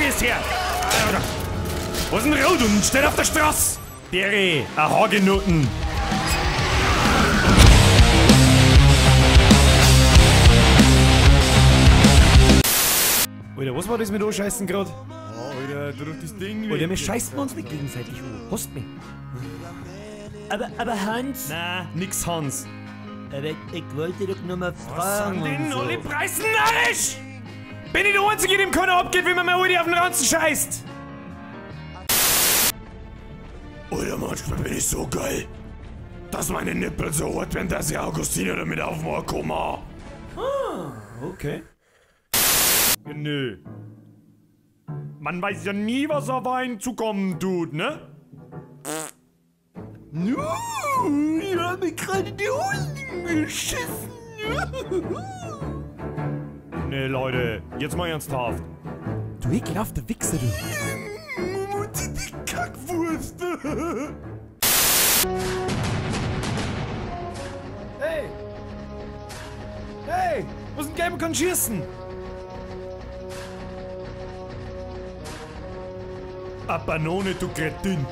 ist hier? Alter. Wo ist ein Rodun? Steht auf der Straße! Berry, ein Hagenutten! Alter, was war das mit Anscheißen grad? Oh, Alter, drück das Ding weg. Alter, wir scheißen uns nicht gegenseitig an. Hast mich. Aber Hans, Na, nix Hans. aber ich wollte doch nur mal Was fragen. sind denn und so. alle Preisen narrisch? Bin ich der Einzige, dem keiner abgeht, wenn man mir heute auf den Ranzen scheißt? Alter, manchmal bin ich so geil, dass meine Nippel so hart werden, dass ich Augustiner damit aufmachen kann. Okay. Nö. Man weiß ja nie, was auf einen zukommen tut, ne? Ich habe gerade die Hunde geschissen. Nee, Leute, jetzt mal ernsthaft. Du ekelhafter Wichser, du. Mutti, die Kackwurst. Hey! Hey! Was ein Gelber kann schießen? A Banone, du Kretin!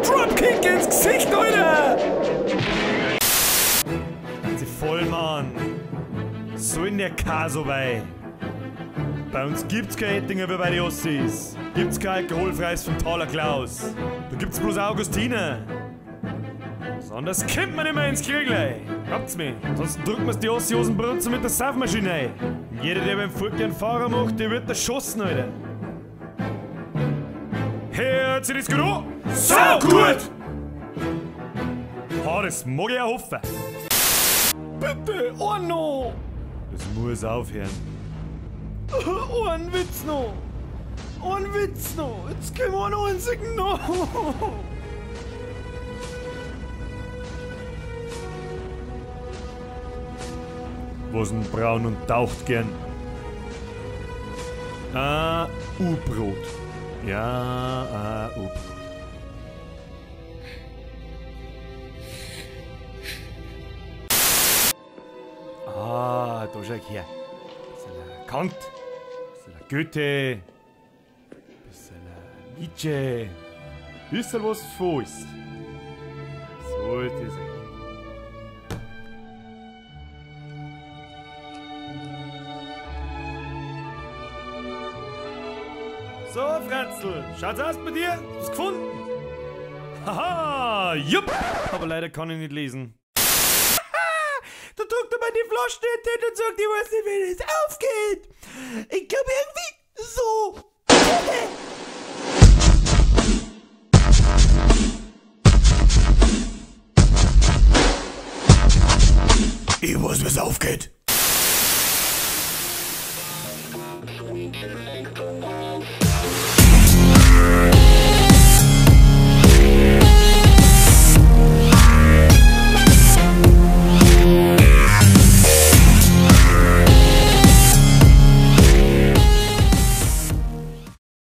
Dropkick ins Gesicht, Alter! Sie voll, Mann! So in der Kaso bei. Bei uns gibt's kein Ettinger wie bei den Ossis. Gibt's kein alkoholfreies von Thaler Klaus. Da gibt's bloß Augustiner. Sonst kommt man immer ins Kriegel. Habt's mich. Sonst drückt man's die Ossi aus dem Brunzen mit der Saufmaschine ein. Jeder, der beim Volk einen Fahrer macht, der wird erschossen, Alter. Hört sich das gut an? So gut! Ha, das mag ich auch hoffen. Bitte, oh no! Das muss aufhören. Ein Witz noch! Ein Witz noch! Jetzt können wir noch einen einzigen noch! Was ein braun und taucht gern? U-Brot. Ja, U-Brot. Da schau ich her. Bisschen Kant, bisschen Goethe, bisschen Nietzsche, bisschen was von uns. Sollte sein. So, Franzl, schaut's aus bei dir? Hast du's gefunden? Haha, jupp! Aber leider kann ich nicht lesen. Da drückt er mal die Flasche nicht und sagt, ich weiß nicht, wie das aufgeht. Ich glaube irgendwie so. Ich weiß, wie's aufgeht.